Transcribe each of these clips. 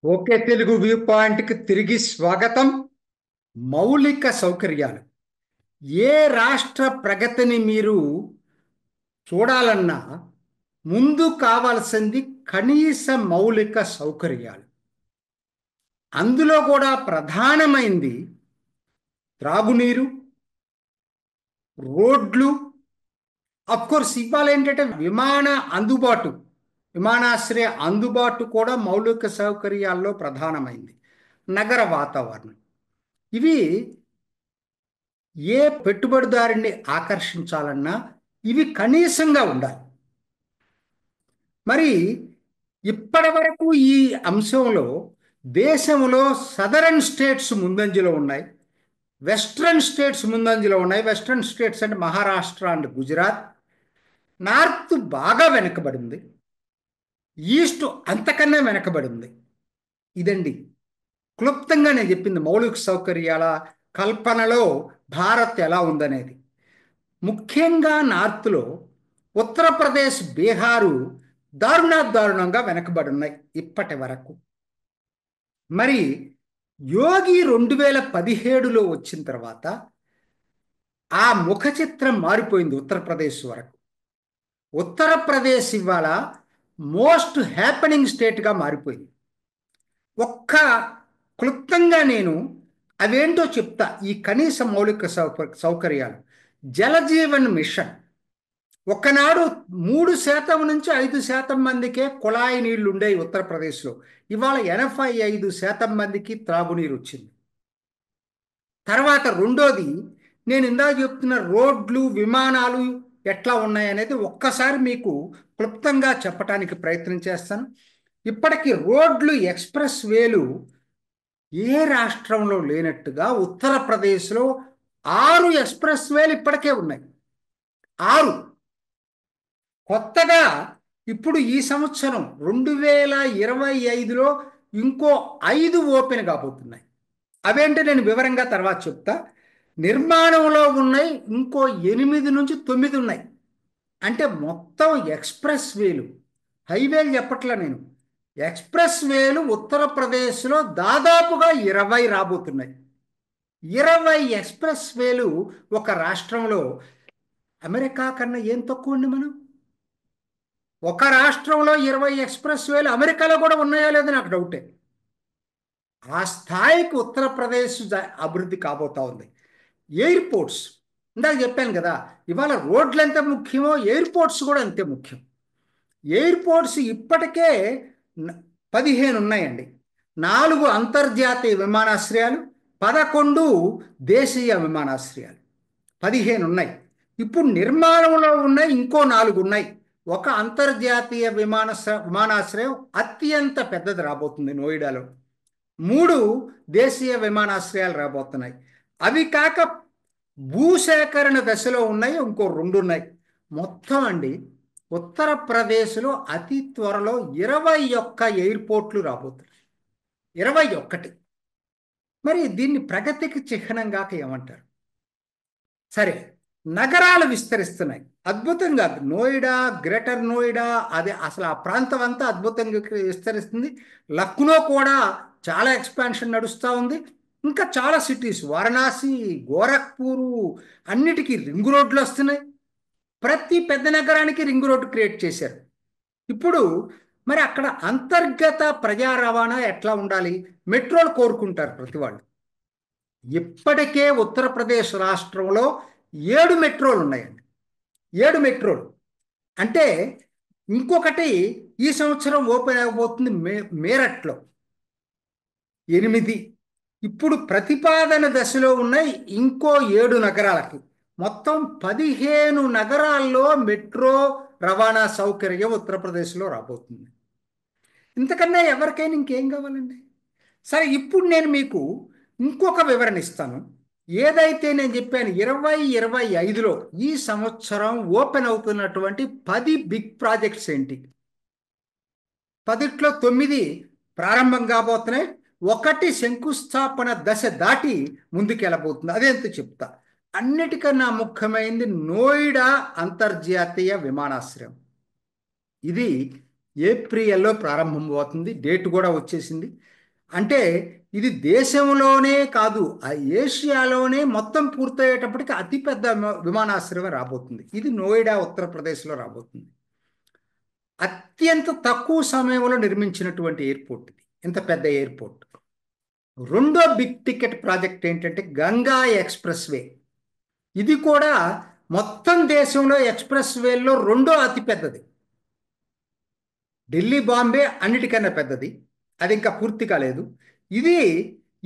Okay Telugu view పాయింట్కి తిరిగి స్వాగతం. మౌలిక సౌకర్యాలు. ఏ రాష్ట్ర ప్రగతిని మీరు చూడాలన్నా ముందు కావాల్సింది కనీస మౌలిక సౌకర్యాలు. అందులో కూడా ప్రధానమైంది త్రాగునీరు, రోడ్లు. కోర్స్ ఇవాళ ఏంటంటే విమానాశ్రయ అందుబాటు కూడా మౌలిక సౌకర్యాల్లో ప్రధానమైంది. నగర వాతావరణం. ఇవి ఏ పెట్టుబడిదారుని ఆకర్షించాలన్నా ఇవి కనీసంగా ఉండాలి. మరి ఇప్పటి వరకు ఈ అంశంలో దేశంలో సదరన్ స్టేట్స్ ముందంజలో ఉన్నాయి, వెస్ట్రన్ స్టేట్స్ ముందంజలో ఉన్నాయి. వెస్ట్రన్ స్టేట్స్ అంటే మహారాష్ట్ర అండ్ గుజరాత్. నార్త్ బాగా వెనకబడింది, ఈస్ట్ అంతకన్నా వెనకబడింది. ఇదండి క్లుప్తంగా నేను చెప్పింది మౌలిక సౌకర్యాల కల్పనలో భారత్ ఎలా ఉందనేది. ముఖ్యంగా నార్త్లో ఉత్తరప్రదేశ్, బీహారు దారుణంగా వెనకబడి ఉన్నాయి ఇప్పటి వరకు. మరి యోగి 2017లో వచ్చిన తర్వాత ఆ ముఖ చిత్రం మారిపోయింది. ఉత్తరప్రదేశ్ వరకు ఉత్తరప్రదేశ్ ఇవాళ మోస్ట్ హ్యాపెనింగ్ స్టేట్గా మారిపోయింది. ఒక్క క్లుప్తంగా నేను అవేంటో చెప్తా. ఈ కనీస మౌలిక సౌకర్యాలు. జలజీవన్ మిషన్ ఒకనాడు 3% నుంచి 5% మందికే కుళాయి నీళ్లు ఉండేవి ఉత్తరప్రదేశ్లో. ఇవాళ 85% మందికి త్రాగునీరు వచ్చింది. తర్వాత రెండోది, నేను ఇందాక చెప్తున్న రోడ్లు, విమానాలు ఎట్లా ఉన్నాయనేది ఒక్కసారి మీకు క్లుప్తంగా చెప్పడానికి ప్రయత్నం చేస్తాను. ఇప్పటికీ రోడ్లు, ఎక్స్ప్రెస్ వేలు ఏ రాష్ట్రంలో లేనట్టుగా ఉత్తరప్రదేశ్లో 6 ఎక్స్ప్రెస్ వేలు ఇప్పటికే ఉన్నాయి. 6. కొత్తగా ఇప్పుడు ఈ సంవత్సరం 2025లో ఇంకో 5 ఓపెన్ కాబోతున్నాయి. అవేంటి నేను వివరంగా తర్వాత చెప్తా. నిర్మాణంలో ఉన్నాయి ఇంకో 8 నుంచి 9 ఉన్నాయి. అంటే మొత్తం ఎక్స్ప్రెస్ వేలు, హైవేలు చెప్పట్లా నేను. ఎక్స్ప్రెస్ వేలు ఉత్తరప్రదేశ్లో దాదాపుగా 20 రాబోతున్నాయి. 20 ఎక్స్ప్రెస్ వేలు ఒక రాష్ట్రంలో. అమెరికా కన్నా ఏం తక్కువ అండి మనం? ఒక రాష్ట్రంలో 20 ఎక్స్ప్రెస్ వేలు అమెరికాలో కూడా ఉన్నాయో లేదో నాకు డౌటే. ఆ స్థాయికి ఉత్తరప్రదేశ్ అభివృద్ధి కాబోతా ఉంది. ఎయిర్పోర్ట్స్, ఇందాక చెప్పాను కదా, ఇవాళ రోడ్లు ఎంత ముఖ్యమో ఎయిర్పోర్ట్స్ కూడా అంతే ముఖ్యం. ఎయిర్పోర్ట్స్ ఇప్పటికే 15 ఉన్నాయండి. 4 అంతర్జాతీయ విమానాశ్రయాలు, 11 దేశీయ విమానాశ్రయాలు. 15 ఉన్నాయి. ఇప్పుడు నిర్మాణంలో ఉన్నాయి ఇంకో 4 ఉన్నాయి. ఒక అంతర్జాతీయ విమానాశ్రయం అత్యంత పెద్దది రాబోతుంది నోయిడాలో. 3 దేశీయ విమానాశ్రయాలు రాబోతున్నాయి. అవి కాక భూసేకరణ దశలో ఉన్నాయి ఇంకో 2 ఉన్నాయి. మొత్తం అండి ఉత్తరప్రదేశ్లో అతి త్వరలో 21 ఎయిర్పోర్ట్లు రాబోతున్నాయి. 21. మరి దీన్ని ప్రగతికి చిహ్నంగా ఏమంటారు? సరే, నగరాలు విస్తరిస్తున్నాయి అద్భుతంగా. నోయిడా, గ్రేటర్ నోయిడా, అది అసలు ఆ ప్రాంతం అంతా అద్భుతంగా విస్తరిస్తుంది. లక్నో కూడా చాలా ఎక్స్పాన్షన్ నడుస్తూ ఉంది. ఇంకా చాలా సిటీస్, వారణాసి, గోరఖ్పూరు, అన్నిటికీ రింగ్ రోడ్లు వస్తున్నాయి. ప్రతి పెద్ద నగరానికి రింగ్ రోడ్డు క్రియేట్ చేశారు. ఇప్పుడు మరి అక్కడ అంతర్గత ప్రజా రవాణా ఎట్లా ఉండాలి? మెట్రోలు కోరుకుంటారు ప్రతి వాళ్ళు. ఇప్పటికే ఉత్తరప్రదేశ్ రాష్ట్రంలో 7 మెట్రోలు ఉన్నాయండి. 7 మెట్రోలు అంటే ఇంకొకటి ఈ సంవత్సరం ఓపెన్ అవ్వబోతుంది మేరట్లో. 8. ఇప్పుడు ప్రతిపాదన దశలో ఉన్నాయి ఇంకో 7 నగరాలకి. మొత్తం 15 నగరాల్లో మెట్రో రవాణా సౌకర్యం ఉత్తరప్రదేశ్లో రాబోతుంది. ఇంతకన్నా ఎవరికైనా ఇంకేం కావాలండి? సరే, ఇప్పుడు నేను మీకు ఇంకొక వివరణ ఇస్తాను. ఏదైతే నేను చెప్పాను 2025లో ఈ సంవత్సరం ఓపెన్ అవుతున్నటువంటి 10 బిగ్ ప్రాజెక్ట్స్ ఏంటి? 10లో 9 ప్రారంభం కాబోతున్నాయి. 1 శంకుస్థాపన దశ దాటి ముందుకెళ్ళబోతుంది. అదేంతో చెప్తా. అన్నిటికన్నా ముఖ్యమైనది నోయిడా అంతర్జాతీయ విమానాశ్రయం. ఇది ఏప్రిల్లో ప్రారంభమవుతుంది. డేట్ కూడా వచ్చేసింది. అంటే ఇది దేశంలోనే కాదు, ఏషియాలోనే మొత్తం పూర్తయ్యేటప్పటికి అతిపెద్ద విమానాశ్రయం రాబోతుంది. ఇది నోయిడా, ఉత్తరప్రదేశ్లో రాబోతుంది. అత్యంత తక్కువ సమయంలో నిర్మించినటువంటి ఎయిర్పోర్ట్ ఇది, ఇంత పెద్ద ఎయిర్పోర్ట్. రెండో బిగ్ టికెట్ ప్రాజెక్ట్ ఏంటంటే గంగా ఎక్స్ప్రెస్ వే. ఇది కూడా మొత్తం దేశంలో ఎక్స్ప్రెస్ వేల్లో రెండో అతి పెద్దది. ఢిల్లీ, బాంబే అన్నిటికన్నా పెద్దది. అది ఇంకా పూర్తి కాలేదు. ఇది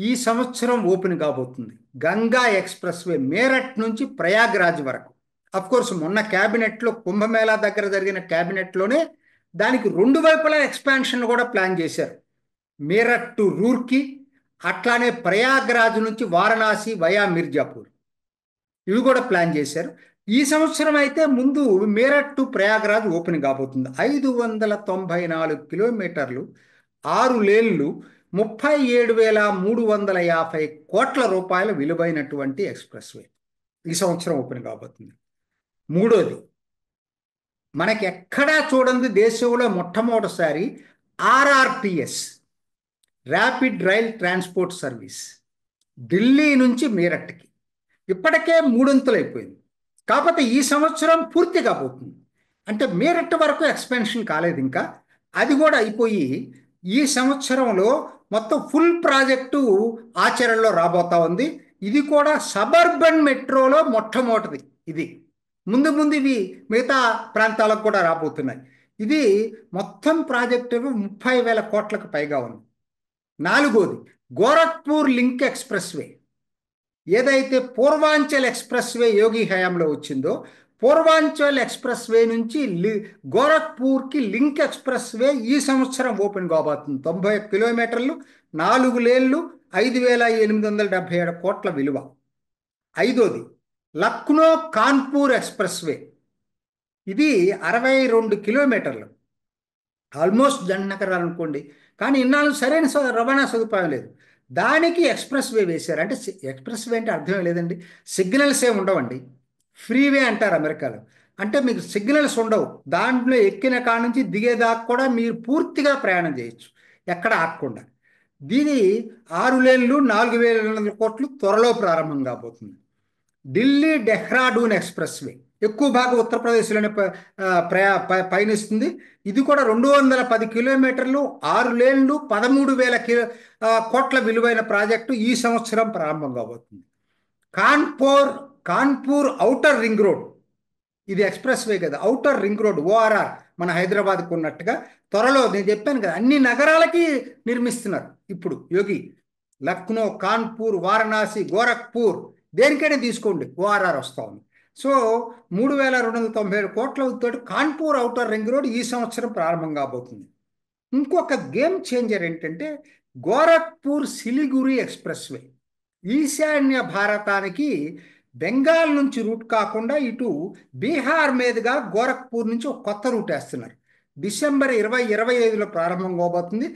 ఈ సంవత్సరం ఓపెన్ కాబోతుంది. గంగా ఎక్స్ప్రెస్ వే మేరట్ నుంచి ప్రయాగ్రాజ్ వరకు. కోర్స్ మొన్న క్యాబినెట్లో, కుంభమేళా దగ్గర జరిగిన క్యాబినెట్లోనే దానికి రెండు వైపులా ఎక్స్పాన్షన్ కూడా ప్లాన్ చేశారు. మీరట్ టు రూర్కీ, అట్లానే ప్రయాగ్రాజ్ నుంచి వారణాసి వయా మిర్జాపూర్, ఇవి కూడా ప్లాన్ చేశారు. ఈ సంవత్సరం అయితే ముందు మీరట్ టు ప్రయాగ్రాజ్ ఓపెన్ కాబోతుంది. 594 కిలోమీటర్లు, 6 లేన్లు, 37,350 కోట్ల రూపాయల విలువైనటువంటి ఎక్స్ప్రెస్ వే ఈ సంవత్సరం ఓపెన్ కాబోతుంది. మూడోది, మనకి ఎక్కడా చూడండి, దేశంలో మొట్టమొదటిసారి RRTS, rapid rail transport service, Delhi నుంచి మీరట్కి ఇప్పటికే 3 అంతులు అయిపోయింది. కాకపోతే ఈ సంవత్సరం పూర్తి కాబోతుంది. అంటే మీరట్ వరకు ఎక్స్పెన్షన్ కాలేదు ఇంకా, అది కూడా అయిపోయి ఈ సంవత్సరంలో మొత్తం ఫుల్ ప్రాజెక్టు ఆచరణలో రాబోతా ఉంది. ఇది కూడా సబర్బన్ మెట్రోలో మొట్టమొదటిది. ఇది ముందు ముందు ఇవి మిగతా ప్రాంతాలకు కూడా రాబోతున్నాయి. ఇది మొత్తం ప్రాజెక్టు 30,000 కోట్లకు పైగా ఉంది. నాలుగోది, గోరఖ్పూర్ లింక్ ఎక్స్ప్రెస్ వే. ఏదైతే పూర్వాంచల్ ఎక్స్ప్రెస్ వే యోగి హయాంలో వచ్చిందో, పూర్వాంచల్ ఎక్స్ప్రెస్ వే నుంచి గోరఖ్పూర్కి లింక్ ఎక్స్ప్రెస్ వే ఈ సంవత్సరం ఓపెన్ కాబోతుంది. 90 కిలోమీటర్లు, 4 లేన్లు, 5,877 కోట్ల విలువ. ఐదోది, లక్నో కాన్పూర్ ఎక్స్ప్రెస్ వే. ఇది 62 కిలోమీటర్లు, ఆల్మోస్ట్ జంట నగరాలు అనుకోండి. కానీ ఇన్నాళ్ళు సరైన రవాణా సదుపాయం లేదు. దానికి ఎక్స్ప్రెస్ వే వేశారు. అంటే ఎక్స్ప్రెస్ వే అంటే అర్థం లేదండి, సిగ్నల్స్ ఏమి ఉండవండి. ఫ్రీవే అంటారు అమెరికాలో. అంటే మీకు సిగ్నల్స్ ఉండవు. దాంట్లో ఎక్కిన కాడ నుంచి దిగేదాకా కూడా మీరు పూర్తిగా ప్రయాణం చేయొచ్చు, ఎక్కడ ఆగకుండా. దీని 6 లేన్లు, 4,200 కోట్లు త్వరలో ప్రారంభం కాబోతుంది. ఢిల్లీ డెహ్రాడూన్ ఎక్స్ప్రెస్ వే ఎక్కువ భాగం ఉత్తరప్రదేశ్లోనే పయనిస్తుంది. ఇది కూడా 210 కిలోమీటర్లు, 6 లేన్లు, 13,000 కోట్ల విలువైన ప్రాజెక్టు ఈ సంవత్సరం ప్రారంభం కాబోతుంది. కాన్పూర్ ఔటర్ రింగ్ రోడ్, ఇది ఎక్స్ప్రెస్ వే కదా, ఔటర్ రింగ్ రోడ్ ఓఆర్ఆర్, మన హైదరాబాద్కు ఉన్నట్టుగా త్వరలో, నేను చెప్పాను కదా, అన్ని నగరాలకి నిర్మిస్తున్నారు ఇప్పుడు యోగి. లక్నో, కాన్పూర్, వారణాసి, గోరఖ్పూర్, దేనికైనా తీసుకోండి ఓఆర్ఆర్ వస్తూ ఉంది. సో 3,297 కోట్లతో కాన్పూర్ ఔటర్ రింగ్ రోడ్ ఈ సంవత్సరం ప్రారంభం కాబోతుంది. ఇంకొక గేమ్ చేంజర్ ఏంటంటే గోరఖ్పూర్ సిలిగురి ఎక్స్ప్రెస్ వే. ఈశాన్య భారతానికి బెంగాల్ నుంచి రూట్ కాకుండా ఇటు బీహార్ మీదుగా గోరఖ్పూర్ నుంచి ఒక కొత్త రూట్ వేస్తున్నారు. డిసెంబర్ 2025లో ప్రారంభం కాబోతుంది.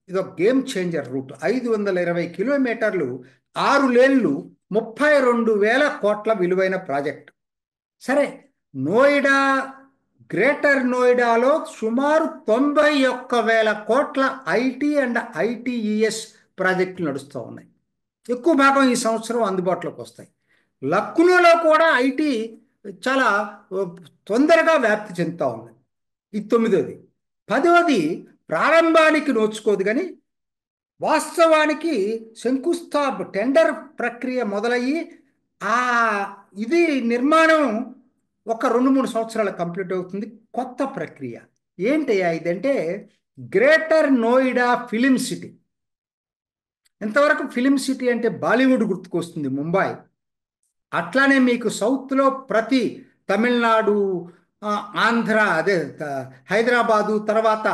ఇది ఒక గేమ్ చేంజర్ రూట్. 520 కిలోమీటర్లు, 6 లేన్లు, 32,000 కోట్ల విలువైన ప్రాజెక్ట్. సరే, నోయిడా, గ్రేటర్ నోయిడాలో సుమారు 91,000 కోట్ల ఐటీ అండ్ ఐటీఈఎస్ ప్రాజెక్టులు నడుస్తూ ఉన్నాయి. ఎక్కువ భాగం ఈ సంవత్సరం అందుబాటులోకి వస్తాయి. లక్నోలో కూడా ఐటీ చాలా తొందరగా వ్యాప్తి చెందుతూ ఉంది. ఇది 9వది. 10వది ప్రారంభానికి నోచుకోదు, కానీ వాస్తవానికి శంకుస్థాపన టెండర్ ప్రక్రియ మొదలయ్యి ఇది నిర్మాణం ఒక 2-3 సంవత్సరాలు కంప్లీట్ అవుతుంది. కొత్త ప్రక్రియ ఏంటయ్యా ఇదంటే గ్రేటర్ నోయిడా ఫిలిం సిటీ. ఇంతవరకు ఫిలిం సిటీ అంటే బాలీవుడ్ గుర్తుకొస్తుంది, ముంబై. అట్లానే మీకు సౌత్లో ప్రతి తమిళనాడు, ఆంధ్ర, అదే హైదరాబాదు, తర్వాత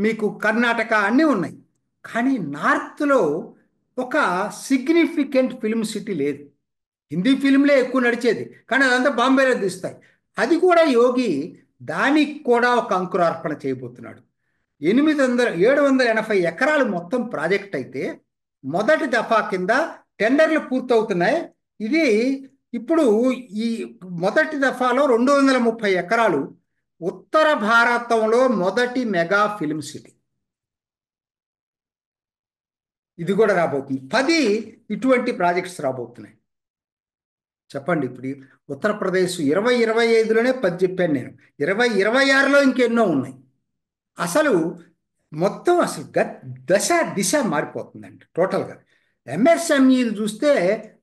మీకు కర్ణాటక అన్నీ ఉన్నాయి. కానీ నార్త్లో ఒక సిగ్నిఫికెంట్ ఫిలిం సిటీ లేదు. హిందీ ఫిలింలే ఎక్కువ నడిచేది, కానీ అదంతా బాంబేలో తీస్తాయి. అది కూడా యోగి దానికి కూడా ఒక అంకురార్పణ చేయబోతున్నాడు. 780 ఎకరాలు మొత్తం ప్రాజెక్ట్ అయితే మొదటి దఫా కింద టెండర్లు పూర్తవుతున్నాయి. ఇది ఇప్పుడు ఈ మొదటి దఫాలో 230 ఎకరాలు ఉత్తర భారతంలో మొదటి మెగా ఫిల్మ్ సిటీ. ఇది కూడా రాబోతుంది. 10 ఇటువంటి ప్రాజెక్ట్స్ రాబోతున్నాయి. చెప్పండి. ఇప్పుడు ఉత్తరప్రదేశ్ 2025లోనే 10 చెప్పాను నేను. 2026లో ఇంకెన్నో ఉన్నాయి. అసలు మొత్తం అసలు దశ దిశ మారిపోతుందండి టోటల్గా. ఎంఎస్ఎంఈలు చూస్తే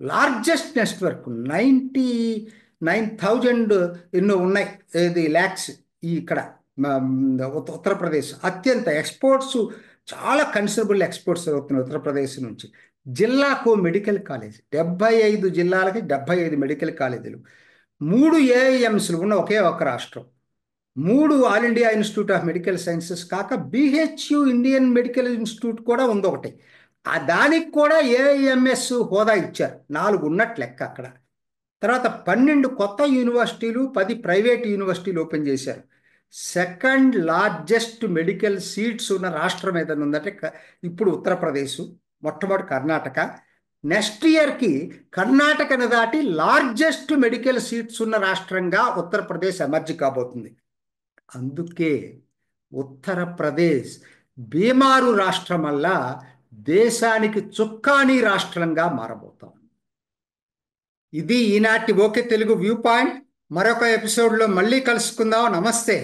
లార్జెస్ట్ నెట్వర్క్ 99,000 ఎన్నో ఉన్నాయి, ఇది ల్యాక్స్ ఇక్కడ ఉత్తరప్రదేశ్. అత్యంత ఎక్స్పోర్ట్స్, చాలా కన్సిడరబుల్ ఎక్స్పోర్ట్స్ అవుతున్నాయి ఉత్తరప్రదేశ్ నుంచి. జిల్లాకు మెడికల్ కాలేజ్, 75 జిల్లాలకి 75 మెడికల్ కాలేజీలు, 3 ఏఐఎంస్లు ఉన్న ఒకే ఒక రాష్ట్రం, 3 all India institute of medical sciences కాక బిహెచ్యు ఇండియన్ మెడికల్ ఇన్స్టిట్యూట్ కూడా ఉంది ఒకటి. దానికి కూడా ఏఐఎంఎస్ హోదా ఇచ్చారు. 4 ఉన్నట్లు లెక్క అక్కడ. తర్వాత 12 కొత్త యూనివర్సిటీలు, 10 ప్రైవేట్ యూనివర్సిటీలు ఓపెన్ చేశారు. సెకండ్ లార్జెస్ట్ మెడికల్ సీట్స్ ఉన్న రాష్ట్రం ఏదైనా ఉందంటే ఇప్పుడు ఉత్తరప్రదేశ్, మొట్టమొదటి కర్ణాటక. నెక్స్ట్ ఇయర్కి కర్ణాటకను దాటి లార్జెస్ట్ మెడికల్ సీట్స్ ఉన్న రాష్ట్రంగా ఉత్తరప్రదేశ్ ఎమర్జీ కాబోతుంది. అందుకే ఉత్తరప్రదేశ్ బీమారు రాష్ట్రం వల్ల దేశానికి చుక్కాని రాష్ట్రంగా మారబోతాం. ఇది ఈనాటి ఓకే తెలుగు వ్యూ పాయింట్. మరొక ఎపిసోడ్లో మళ్ళీ కలుసుకుందాం. నమస్తే.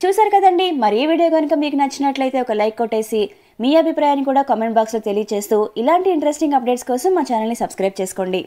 చూసారు కదండి. మరి ఈ వీడియో కనుక మీకు నచ్చినట్లయితే ఒక లైక్ కొట్టేసి మీ అభిప్రాయాన్ని కూడా కామెంట్ బాక్స్లో తెలియజేస్తూ ఇలాంటి ఇంట్రెస్టింగ్ అప్డేట్స్ కోసం మా ఛానల్ని సబ్స్క్రైబ్ చేసుకోండి.